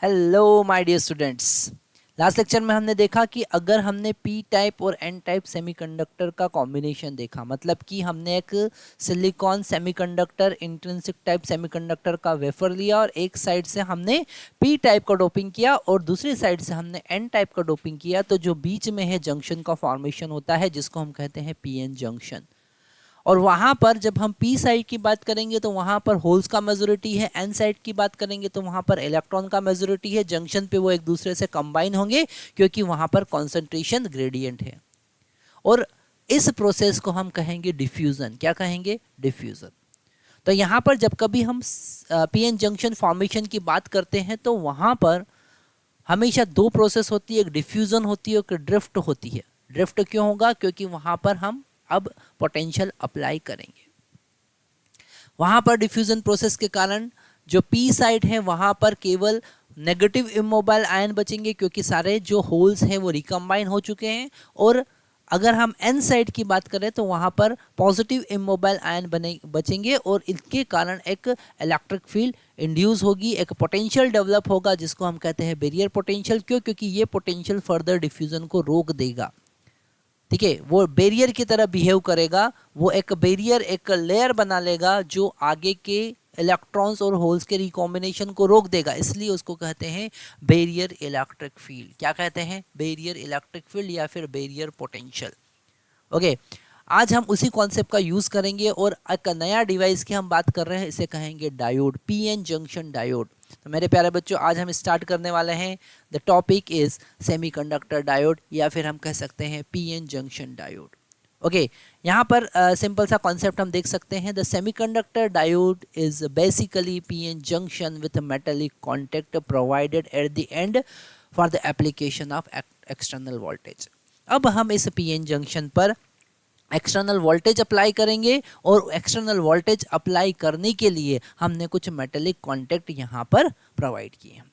Hello my dear students. Last lecture में हमने देखा कि अगर हमने पी टाइप और एन टाइप सेमीकंडक्टर का कॉम्बिनेशन देखा, मतलब कि हमने एक silicon semiconductor intrinsic type semiconductor का वेफर लिया और एक साइड से हमने पी टाइप का डोपिंग किया और दूसरी साइड से हमने एन टाइप का डोपिंग किया, तो जो बीच में है जंक्शन का फॉर्मेशन होता है जिसको हम कहते हैं पी एन जंक्शन। और वहां पर जब हम पी साइड की बात करेंगे तो वहां पर होल्स का मेजोरिटी है, एन साइड की बात करेंगे तो वहां पर इलेक्ट्रॉन का मेजोरिटी है। जंक्शन पे वो एक दूसरे से कंबाइन होंगे क्योंकि वहां पर कॉन्सेंट्रेशन ग्रेडियंट है। और इस प्रोसेस को हम कहेंगे डिफ्यूजन। क्या कहेंगे? डिफ्यूजन। तो यहाँ पर जब कभी हम पी एन जंक्शन फॉर्मेशन की बात करते हैं तो वहां पर हमेशा दो प्रोसेस होती है, एक डिफ्यूजन होती है, एक ड्रिफ्ट होती है। ड्रिफ्ट क्यों होगा? क्योंकि वहां पर हम अब पोटेंशियल अप्लाई करेंगे। वहां पर डिफ्यूजन प्रोसेस के कारण जो पी साइड है वहां पर केवल नेगेटिव इमोबाइल आयन बचेंगे क्योंकि सारे जो होल्स हैं वो रिकम्बाइन हो चुके हैं। और अगर हम एन साइड की बात करें तो वहां पर पॉजिटिव इमोबाइल आयन बचेंगे और इसके कारण एक इलेक्ट्रिक फील्ड इंड्यूस होगी, एक पोटेंशियल डेवलप होगा जिसको हम कहते हैं बैरियर पोटेंशियल। क्यों? क्योंकि ये पोटेंशियल फर्दर डिफ्यूजन को रोक देगा। ठीक है, वो बैरियर की तरह बिहेव करेगा, वो एक बैरियर, एक लेयर बना लेगा जो आगे के इलेक्ट्रॉन्स और होल्स के रिकॉम्बिनेशन को रोक देगा। इसलिए उसको कहते हैं बैरियर इलेक्ट्रिक फील्ड। क्या कहते हैं? बैरियर इलेक्ट्रिक फील्ड या फिर बैरियर पोटेंशियल। ओके, आज हम उसी कॉन्सेप्ट का यूज करेंगे और एक नया डिवाइस की हम बात कर रहे हैं, इसे कहेंगे डायोड, पीएन जंक्शन डायोड। तो मेरे प्यारे बच्चों, आज हम स्टार्ट करने वाले हैं। The topic is semiconductor diode या फिर हम कह सकते हैं पीएन जंक्शन डायोड। ओके, यहाँ पर सिंपल सा कॉन्सेप्ट हम देख सकते हैं। The semiconductor diode is basically PN junction width metallic contact provided at the end for the application of external voltage. अब हम इस पीएन जंक्शन पर एक्सटर्नल वोल्टेज अप्लाई करेंगे और एक्सटर्नल वोल्टेज अप्लाई करने के लिए हमने कुछ मेटालिक कॉन्टैक्ट यहाँ पर प्रोवाइड किए हैं।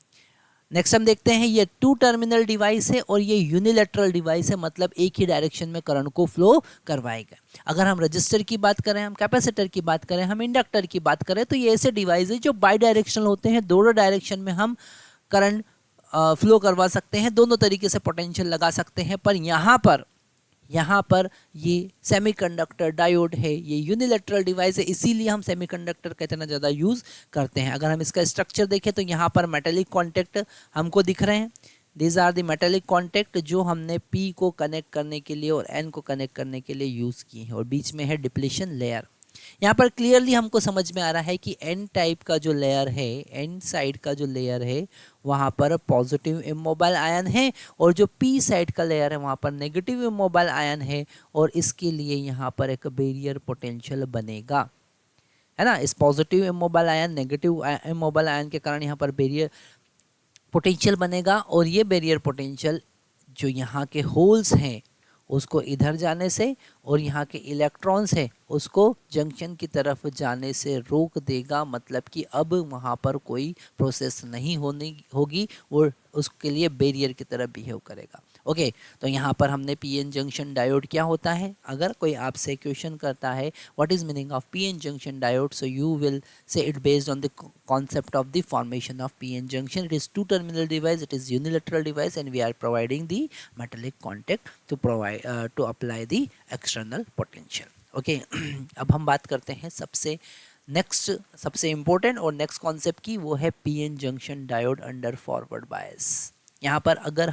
नेक्स्ट हम देखते हैं, ये टू टर्मिनल डिवाइस है और ये यूनिलैटरल डिवाइस है, मतलब एक ही डायरेक्शन में करंट को फ्लो करवाएगा। अगर हम रजिस्टर की बात करें, हम कैपेसिटर की बात करें, हम इंडक्टर की बात करें, तो ये ऐसे डिवाइस है जो बाई डायरेक्शनल होते हैं। दोनों डायरेक्शन में हम करंट फ्लो करवा सकते हैं, दोनों तरीके से पोटेंशियल लगा सकते हैं। पर यहाँ पर ये सेमीकंडक्टर डायोड है, ये यूनिलैटरल डिवाइस है, इसीलिए हम सेमीकंडक्टर का इतना ज़्यादा यूज़ करते हैं। अगर हम इसका स्ट्रक्चर देखें तो यहाँ पर मेटालिक कॉन्टैक्ट हमको दिख रहे हैं। These are the metallic contact जो हमने पी को कनेक्ट करने के लिए और एन को कनेक्ट करने के लिए यूज़ किए हैं। और बीच में है डिप्लीशन लेयर। यहाँ पर क्लियरली हमको समझ में आ रहा है कि एन टाइप का जो लेयर है, एन साइड का जो लेयर है, वहाँ पर पॉजिटिव इमोबाइल आयन है और जो पी साइड का लेयर है वहाँ पर नेगेटिव इमोबाइल आयन है। और इसके लिए यहाँ पर एक बैरियर पोटेंशियल बनेगा, है ना। इस positive immobile ion, negative immobile ion के कारण यहाँ पर बैरियर पोटेंशियल बनेगा। और ये बैरियर पोटेंशियल जो यहाँ के होल्स हैं उसको इधर जाने से और यहाँ के इलेक्ट्रॉन्स है उसको जंक्शन की तरफ जाने से रोक देगा। मतलब कि अब वहाँ पर कोई प्रोसेस नहीं होगी, वो उसके लिए बैरियर की तरह बिहेव करेगा। ओके, तो यहाँ पर हमने पीएन जंक्शन डायोड क्या होता है, अगर कोई आपसे क्वेश्चन करता है what is meaning of PN junction diode, so you will say it based on the concept of the formation of PN junction. It is two terminal device, it is unilateral device, and we are providing the metallic contact to provide to apply the external potential. Okay, अब हम बात करते हैं सबसे important और next concept की, वो है PN junction diode under forward bias. यहाँ पर अगर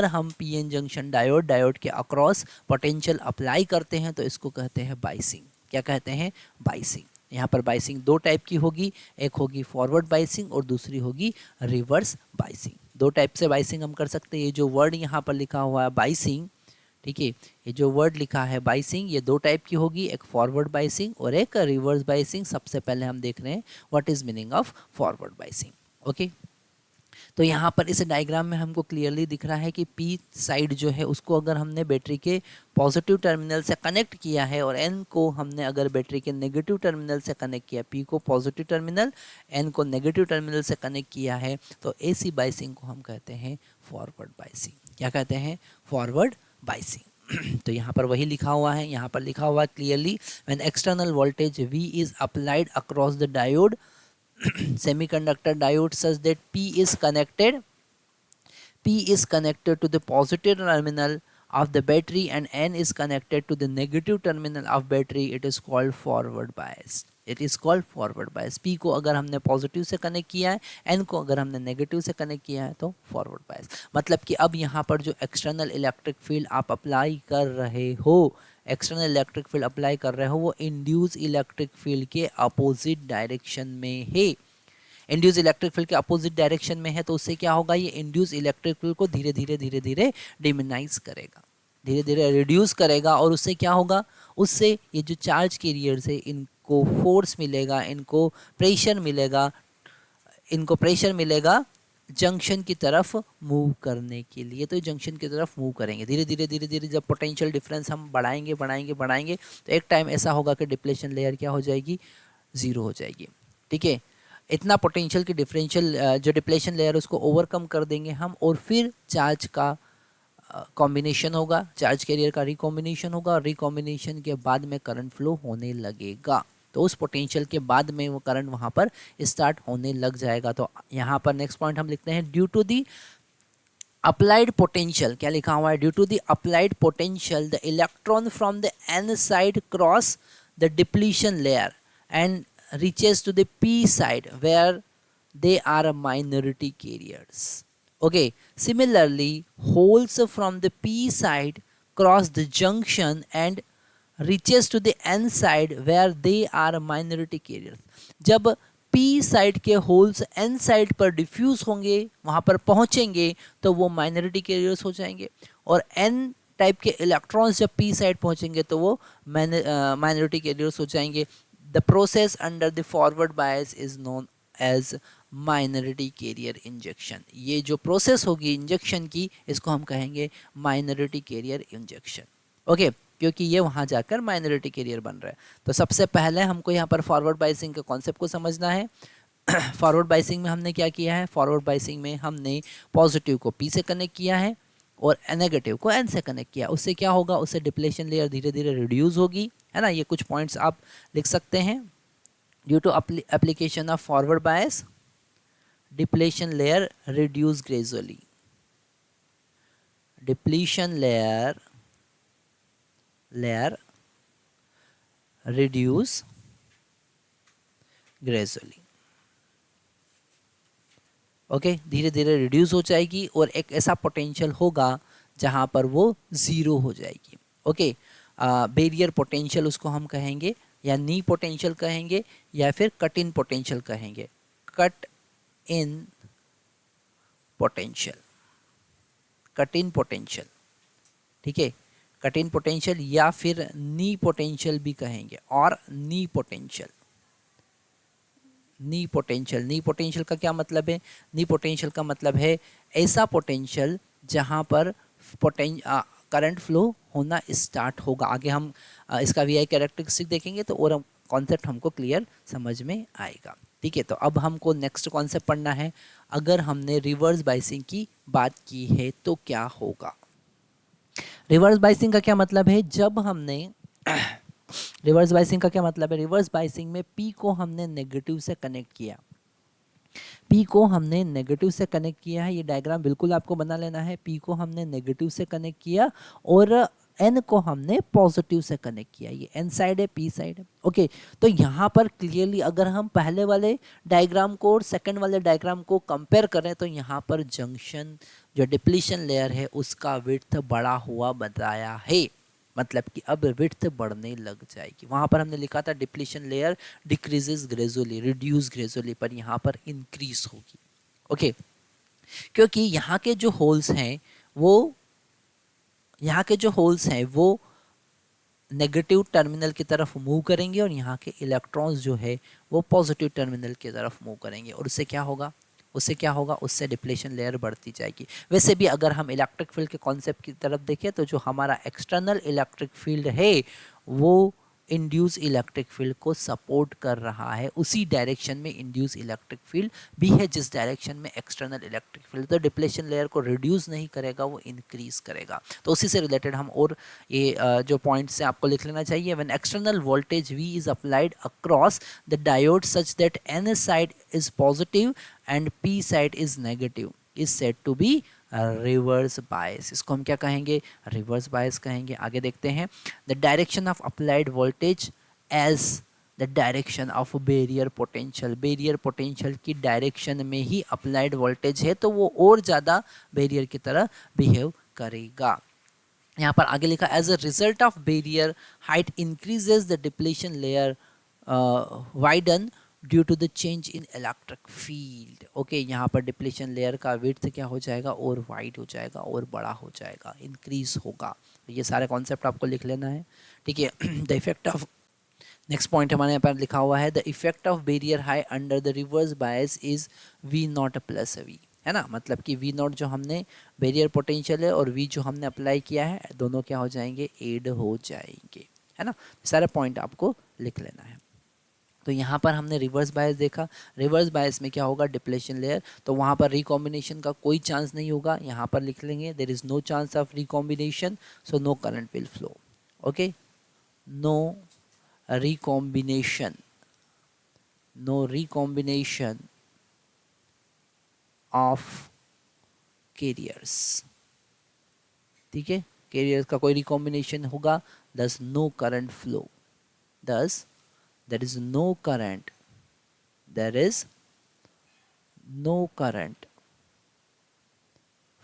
हम पीएन जंक्शन डायोड के अक्रॉस पोटेंशियल अप्लाई करते हैं तो इसको कहते हैं बाइसिंग। क्या कहते हैं? बाइसिंग। यहाँ पर बाइसिंग दो टाइप की होगी, एक होगी फॉरवर्ड बाइसिंग और दूसरी होगी रिवर्स बाइसिंग। दो टाइप से बाइसिंग हम कर सकते हैं। ये जो वर्ड यहाँ पर लिखा हुआ है बाइसिंग, ठीक है, ये जो वर्ड लिखा है बाइसिंग, ये दो टाइप की होगी, एक फॉरवर्ड बाइसिंग और एक रिवर्स बाइसिंग। सबसे पहले हम देख रहे हैं what is meaning of forward biasing. Okay, तो यहाँ पर इस डायग्राम में हमको क्लियरली दिख रहा है कि पी साइड जो है उसको अगर हमने बैटरी के पॉजिटिव टर्मिनल से कनेक्ट किया है और एन को हमने अगर बैटरी के नेगेटिव टर्मिनल से कनेक्ट किया, पी को पॉजिटिव टर्मिनल, एन को नेगेटिव टर्मिनल से कनेक्ट किया है, तो ऐसी बाइसिंग को हम कहते हैं फॉरवर्ड बाइसिंग। क्या कहते हैं? Forward biasing. तो यहाँ पर वही लिखा हुआ है, यहाँ पर लिखा हुआ clearly, when external voltage V is applied across the diode semiconductor diode such that P is connected to the positive terminal of the battery and N is connected to the negative terminal of battery. It is called forward bias. It is called forward bias. P को अगर हमने positive से connect किया है, N को अगर हमने negative से कनेक्ट किया है तो फॉरवर्ड बायस। मतलब कि अब यहाँ पर जो एक्सटर्नल इलेक्ट्रिक फील्ड आप अप्लाई कर रहे हो, एक्सटर्नल इलेक्ट्रिक फील्ड अप्लाई कर रहे हो, वो इंड्यूस इलेक्ट्रिक फील्ड के अपोजिट डायरेक्शन में है। इंड्यूस इलेक्ट्रिक फील्ड के अपोजिट डायरेक्शन में है तो उससे क्या होगा, ये इंड्यूस इलेक्ट्रिक फील्ड को धीरे धीरे डिमिनाइज करेगा, धीरे धीरे रिड्यूस करेगा। और उससे क्या होगा, उससे ये जो चार्ज कैरियर्स है इनको फोर्स मिलेगा, इनको प्रेशर मिलेगा जंक्शन की तरफ मूव करने के लिए। तो जंक्शन की तरफ मूव करेंगे धीरे धीरे। जब पोटेंशियल डिफरेंस हम बढ़ाएंगे तो एक टाइम ऐसा होगा कि डिप्लेशन लेयर क्या हो जाएगी, ज़ीरो हो जाएगी। ठीक है, इतना पोटेंशियल की डिफरेंशियल जो डिप्लेशन लेयर उसको ओवरकम कर देंगे हम, और फिर चार्ज का कॉम्बिनेशन होगा, चार्ज कैरियर का रिकॉम्बिनेशन होगा, और रिकॉम्बिनेशन के बाद में करंट फ्लो होने लगेगा। तो उस पोटेंशियल के बाद में वो करंट वहाँ पर स्टार्ट होने लग जाएगा। तो यहाँ पर नेक्स्ट पॉइंट हम लिखते हैं, due to the applied potential, क्या लिखा हुआ है, due to the applied potential the electron from the N side cross the depletion layer and reaches to the p side where they are minority carriers. Okay, similarly holes from the p side cross the junction and reaches to the n side where they are minority carriers. जब p side के holes n side पर diffuse होंगे, वहाँ पर पहुँचेंगे तो वो minority carriers हो जाएंगे, और n टाइप के इलेक्ट्रॉन्स जब p साइड पहुँचेंगे तो वो माइनॉरिटी कैरियर्स हो जाएंगे। The process under the forward bias is known as minority carrier injection. ये जो प्रोसेस होगी इंजेक्शन की, इसको हम कहेंगे माइनॉरिटी कैरियर इंजेक्शन। ओके, क्योंकि ये वहाँ जाकर माइनॉरिटी कैरियर बन रहा है। तो सबसे पहले हमको यहाँ पर फॉरवर्ड बाइसिंग के कॉन्सेप्ट को समझना है। फॉरवर्ड बाइसिंग में हमने क्या किया है, फॉरवर्ड बाइसिंग में हमने पॉजिटिव को P से कनेक्ट किया है और नेगेटिव को N से कनेक्ट किया। उससे क्या होगा, उससे डिप्लेशन लेयर धीरे धीरे रिड्यूस होगी, है ना। ये कुछ पॉइंट्स आप लिख सकते हैं। Due to application of forward bias depletion layer reduce gradually, depletion layer reduce gradually. Okay, धीरे धीरे रिड्यूस हो जाएगी और एक ऐसा पोटेंशियल होगा जहां पर वो ज़ीरो हो जाएगी। ओके, बैरियर पोटेंशियल उसको हम कहेंगे, या नी पोटेंशियल कहेंगे, या फिर कट इन पोटेंशियल कहेंगे। Cut in potential, cut in potential, ठीक है, कट इन पोटेंशियल या फिर नी पोटेंशियल भी कहेंगे, और नी पोटेंशियल। नी पोटेंशियल, नी पोटेंशियल का क्या मतलब है, नी पोटेंशियल का मतलब है ऐसा पोटेंशियल जहां पर करंट फ्लो होना स्टार्ट होगा। आगे हम इसका वी कैरेक्टरिस्टिक देखेंगे तो और कॉन्सेप्ट हमको क्लियर समझ में आएगा। ठीक है, तो अब हमको नेक्स्ट कॉन्सेप्ट पढ़ना है। अगर हमने रिवर्स बाइसिंग की बात की है तो क्या होगा। रिवर्स बाइसिंग का क्या मतलब है, जब हमने रिवर्स बाइसिंग का क्या मतलब है, रिवर्स बाइसिंग में P को हमने नेगेटिव से कनेक्ट किया, P को हमने नेगेटिव से कनेक्ट किया है। ये डायग्राम बिल्कुल आपको बना लेना है। P को हमने नेगेटिव से कनेक्ट किया और N को हमने पॉजिटिव से कनेक्ट किया। ये N साइड है, P साइड है। ओके, तो यहाँ पर क्लियरली अगर हम पहले वाले डायग्राम को और सेकंड वाले डायग्राम को कंपेयर करें तो यहाँ पर जंक्शन जो डिप्लीशन लेयर है उसका विड्थ बढ़ा हुआ बताया है, मतलब कि अब विड्थ बढ़ने लग जाएगी। वहाँ पर हमने लिखा था depletion layer decreases gradually, reduce gradually, पर यहाँ पर इंक्रीज होगी। ओके, क्योंकि यहाँ के जो होल्स हैं वो नेगेटिव टर्मिनल की तरफ मूव करेंगे और यहाँ के इलेक्ट्रॉन्स जो है वो पॉजिटिव टर्मिनल की तरफ मूव करेंगे, और उससे क्या होगा, उससे डिप्लेशन लेयर बढ़ती जाएगी। वैसे भी अगर हम इलेक्ट्रिक फील्ड के कॉन्सेप्ट की तरफ देखें तो जो हमारा एक्सटर्नल इलेक्ट्रिक फील्ड है वो इंड्यूस इलेक्ट्रिक फील्ड को सपोर्ट कर रहा है, उसी डायरेक्शन में इंड्यूस इलेक्ट्रिक फील्ड भी है जिस डायरेक्शन में एक्सटर्नल इलेक्ट्रिक फील्ड। तो डिप्लेशन लेयर को रिड्यूस नहीं करेगा, वो इंक्रीज करेगा। तो उसी से रिलेटेड हम और ये जो पॉइंट्स हैं आपको लिख लेना चाहिए। When external voltage V is applied across the diode such that N side is positive and P side is negative is said to be reverse bias. इसको हम क्या कहेंगे? रिवर्स बायस कहेंगे। आगे देखते हैं, the direction of applied voltage as the direction of barrier potential. Barrier potential की direction में ही अप्लाइड वोल्टेज है तो वो और ज़्यादा बैरियर की तरह बिहेव करेगा। यहाँ पर आगे लिखा, as a result of barrier height increases the depletion layer widen due to the change in electric field. Okay, यहाँ पर डिप्लेशन लेयर का विड्थ क्या हो जाएगा? और वाइड हो जाएगा, और बड़ा हो जाएगा, इंक्रीज होगा। तो ये सारे कॉन्सेप्ट आपको लिख लेना है, ठीक है। The effect of, next point हमारे यहाँ पर लिखा हुआ है, the effect of barrier high under the reverse bias is V0 plus V, है ना। मतलब कि V0 जो हमने बैरियर पोटेंशियल है और V जो हमने अप्लाई किया है, दोनों क्या हो जाएंगे? एड हो जाएंगे, है ना। सारे पॉइंट आपको लिख लेना है। तो यहाँ पर हमने रिवर्स बायस देखा। रिवर्स बायस में क्या होगा? डिप्लेशन लेयर, तो वहाँ पर रिकॉम्बिनेशन का कोई चांस नहीं होगा। यहाँ पर लिख लेंगे, there is no chance of recombination, so no current will flow. Okay, no recombination, no recombination of carriers, ठीक है। कैरियर्स का कोई रिकॉम्बिनेशन होगा, thus no current flow, thus there is no current, there is no current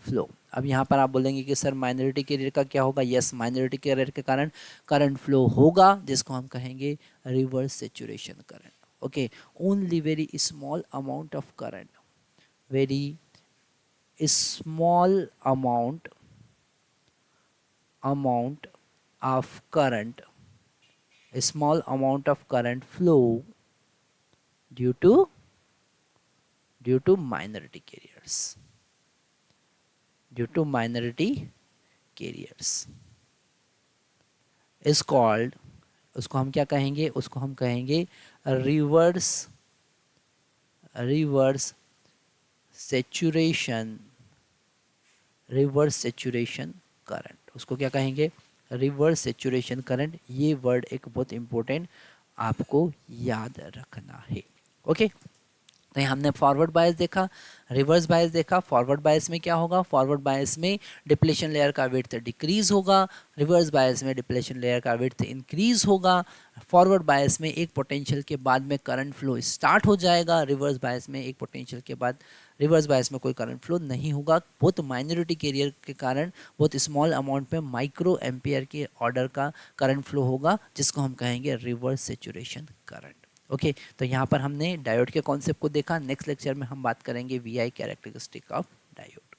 flow. अब यहाँ पर आप बोलेंगे कि सर माइनॉरिटी कैरियर का क्या होगा? यस, माइनॉरिटी कैरियर के कारण करंट फ्लो होगा, जिसको हम कहेंगे reverse saturation current. Okay, only very small amount of current, very small amount of current, small amount of current flow due to minority carriers, due to minority carriers is called, उसको हम क्या कहेंगे? उसको हम कहेंगे रिवर्स सैचुरेशन करंट। उसको क्या कहेंगे? Reverse saturation current. ये वर्ड एक बहुत इंपॉर्टेंट आपको याद रखना है। ओके, तो यहाँ हमने फॉरवर्ड बायस देखा, रिवर्स बायस देखा। फॉरवर्ड बायस में क्या होगा? फॉरवर्ड बायस में डिप्लेशन लेयर का विड्थ डिक्रीज होगा, रिवर्स बायस में डिप्लेशन लेयर का विड्थ इंक्रीज होगा। फॉरवर्ड बायस में एक पोटेंशियल के बाद में करंट फ्लो स्टार्ट हो जाएगा, रिवर्स बायस में एक पोटेंशियल के बाद रिवर्स बायस में कोई करंट फ्लो नहीं होगा। बहुत माइनॉरिटी कैरियर के कारण बहुत स्मॉल अमाउंट में माइक्रो एम्पियर के ऑर्डर का करंट फ्लो होगा, जिसको हम कहेंगे रिवर्स सैचुरेशन करंट। ओके, तो यहाँ पर हमने डायोड के कॉन्सेप्ट को देखा। नेक्स्ट लेक्चर में हम बात करेंगे VI कैरेक्टरिस्टिक ऑफ डायोड।